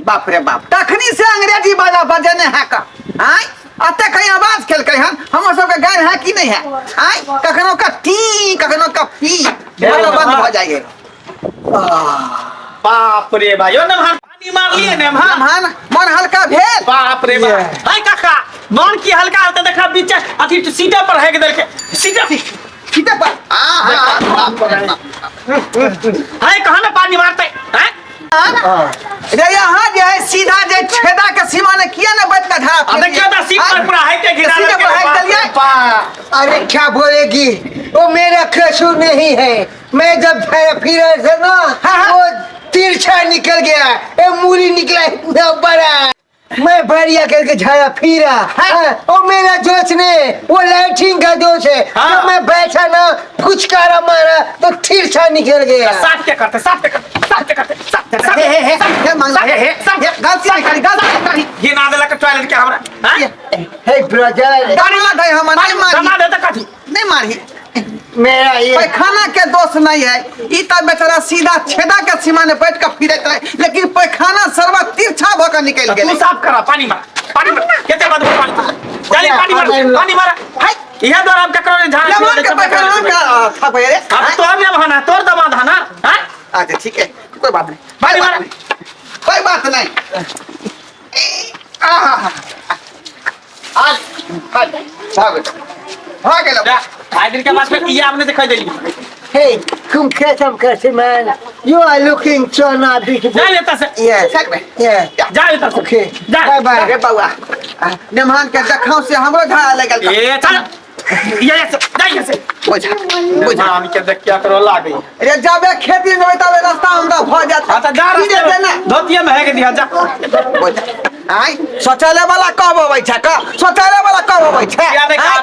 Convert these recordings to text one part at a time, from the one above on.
बाप रे बाप तखनी से अंग्रेजी वाला बजने है का आय अते कहीं आवाज खेलकै हन हमर सब के गाय है कि नहीं है आय कखनो का टी कखनो का पी बोलो बंद हो जाएगा बाप रे भाई यो नमहान पानी मार लिए नमहान मन हल्का भेल बाप रे बाप हाय काका मन की हल्का होता देखा बीच अथी सीटे पर है के देल के सीटे पर हाय कहां में पानी मारते हैं रे यहाँ जो है सीधा जो छेदा के सीमा ने किया ना बैठ का धारा अबे क्या था सीट पर पूरा है के गिरा सीट पर है चलिए अरे क्या बोलेगी वो मेरा कसूर नहीं है मैं जब फिर से ना वो तिरछा निकल गया ये मूली निकला इतना बड़ा मैं बढ़िया करके झाया फिरा और मेरा जोश ने वो लाइटिंग का जोश है जब मैं बैठा ना फुचकारा मारा तो तिरछा निकल गया साफ क्या करते ये ना देला के टॉयलेट के हमरा हे ब्रदर गाड़ी में गए हम नहीं मारी दमा देता काठी नहीं मारी मेरा ये पैखाना के दोष नहीं है ई त बेचारा सीधा छेदा के सीमा ने बैठ के फिरत रहे लेकिन पैखाना सर्व तिरछा होकर निकल गया तू साफ करा पानी मार केते बाद पानी चल पानी मार हाय इहा द्वारा हम ककरो ने झाड़ लमन के पैखाना का था भैया रे अब तो हम यहाँ ना तोर दमा धाना हां अच्छा ठीक है कोई बात नहीं पानी मार कोई बात नहीं आज भाग गेलो आज दिन के बाद फिर ये आपने दिखाई देली Hey, come catch up, man. You are looking so not beautiful. जा लेता से Yes. Yeah. जा लेता से Okay. जा Bye bye. रे बउआ नेमान के देखाव से हमरो धारा लगल ए चल ये से बुझा हम के देख क्या करो ला गई रे जाबे खेती में तबे रास्ता हमरा भ जात हां तो जा रास्ते धोतिया में है के दिया जा बुझा आई शौचालय वाला कब अबै छै का शौचालय वाला कब अबै छै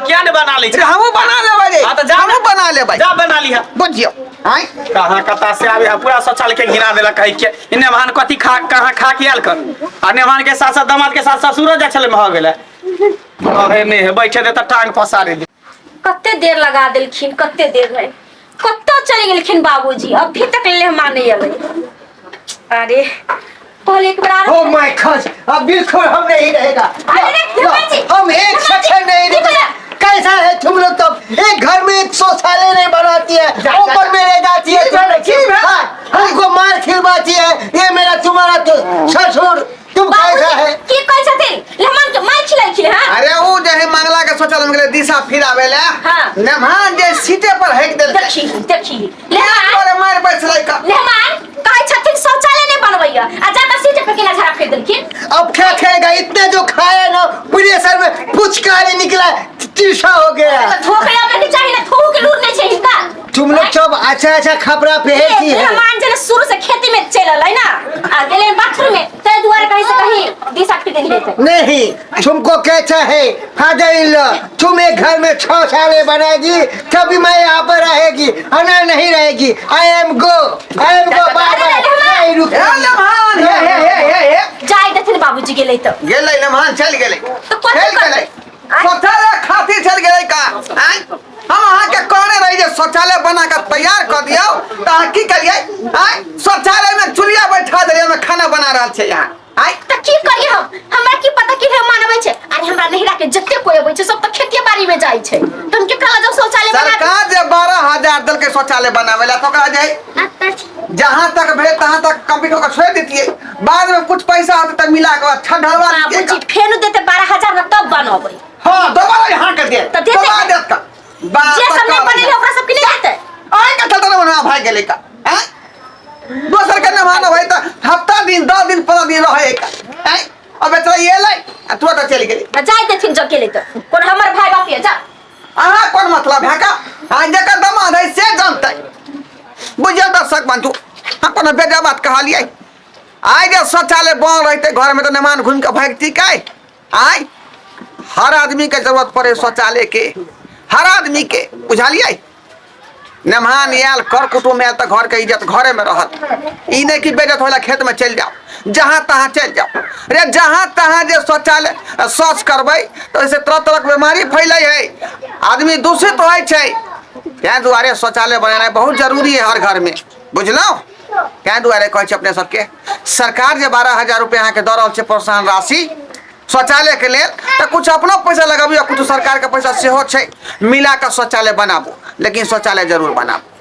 क्या ने बना ले रे हमहु बना लेबै रे हां तो जा हमहु बना लेबै जा बना लिया बुझियो आई कहां कता से आवे पूरा शौचालय के गिरा देला कहि के इने मान कथि खा कहां खा के आल कर आ नेमान के साथ साथ दामाद के साथ ससुरो जा छले भ गेले अरे नहीं है बैठे दे त टांग पसारे दे कत्ते देर लगा देलखिन कत्ते देर में कत्तो चले गेलखिन बाबूजी अभी तक मेहमान नहीं आवे अरे पहले एक बार Oh my God! अब बिल्कुल हम नहीं रहेगा हम एक सेकंड नहीं रहेगा कैसा है तुम लोग तो एक घर में एक शौचालय नहीं बनाती है ऊपर में रह जाती है हमको मार खिलवाती है ये मेरा तुम्हारा तो ससुर तुम कैसा है की कैसा थे लेमन के मार खिलाई हां अरे वो जे है मंगला के शौचालय में गेले दिशा फिरावेला हां नेमान जे सीटे पर हेक देल देखी लेमान अरे मार बैठलै का लेमन कहै छथिन शौचालय नहीं बनबैया आ जाता सीटे पे केना झड़ा फेर देलखिन अब क्या खाएगा इतने जो खाया ना पूरे सर में पुचकारे निकला तिरछा हो गया ठोकया में चाहिए ना थू के लूर नहीं चाहिए का तुम लोग सब अच्छा कपड़ा पहनती है मेहमान जने शुरू से खेती में चलल है ना आ गेले बाथरूम में ते दुआरे कहीं से कहीं दिशा फिर नहीं लेते नहीं तुमको कैसा है फादर इन लॉ तुम एक घर में शौचालय बनाएगी तभी मैं यहाँ पर रहेगी अना नहीं रहेगी आई एम गो बाबा नहीं रुक लेमान हे जाय देथिन बाबूजी गेले तो गेलै लेमान चल गेलै तो कथि गेलै शौचालय खातिर चल गेलै का आय हम अहाँ के कहने रही जे शौचालय बना के तैयार कर दियो त अहाँ की करियै आय शौचालय में चूल्हा बैठा देलियै में खाना बना रहल छै यहाँ आय त की करिए हम हमरा की पता कि हम मानबै छै अरे हमरा नहिरा के जत्ते कोई अबै छै सब त खेती बाड़ी में जाय छै तुम के कहला जब शौचालय बना सरकार जे 12000 दल के शौचालय बनावेला तो ओकरा जे जहां तक भेल तहां तक कंप्लीट होकर छोड़ देतिए बाद में कुछ पैसा आते तक मिला के छठ ढलवा बाबूजी फेनु देते 12000 में तब बनबै हां दोबारा यहां कर दे त देते दोबारा देत का जे सब नहीं बनेले ओकरा सब के नहीं देते आय का चलता बना भाग गेले का हैं दोसर के न मानो भाई त हफ्ता दिन 10 दिन 15 दिन रहे का हैं अब बेचारा ये लै तू तो चली गेली जाय देथिन जब गेले तो कोन हमर भाई बाप ये जा अहाँ कोन मतलब है का आज जकर दामाद है से जानते बुझियो दर्शक बंधु हम कोनो बेटा बात कहा लियै आय जे शौचालय बन रहते घर में तो मेहमान घूम के भागती काय आय हर आदमी के जरूरत पड़े शौचालय के हर आदमी के बुझालियै मेहमान आयल कर कुटुम आयल तो घर के इज्जत घरे में रहत ई नहीं कि बेइज्जत होला खेत में चल जाओ जहाँ तहाँ चल जाओ रे जहाँ तहाँ जे शौचालय शौच करबै तो ऐसे तरह तरह के बीमारी फैलै है आदमी दूषित होइ छै तैं दुआरे शौचालय बनाना बहुत जरूरी है हर घर में बुझलौ क्या दुआरे कहै छै अपने सबके सरकार जे 12,000 रुपया अहाँके दऽ रहल छै प्रोत्साहन राशि शौचालय के लेल तो कुछ अपनो पैसा लगाबू या कुछ सरकार के पैसा सेहो छै मिला के शौचालय बनाबू लेकिन शौचालय जरूर बनाबू।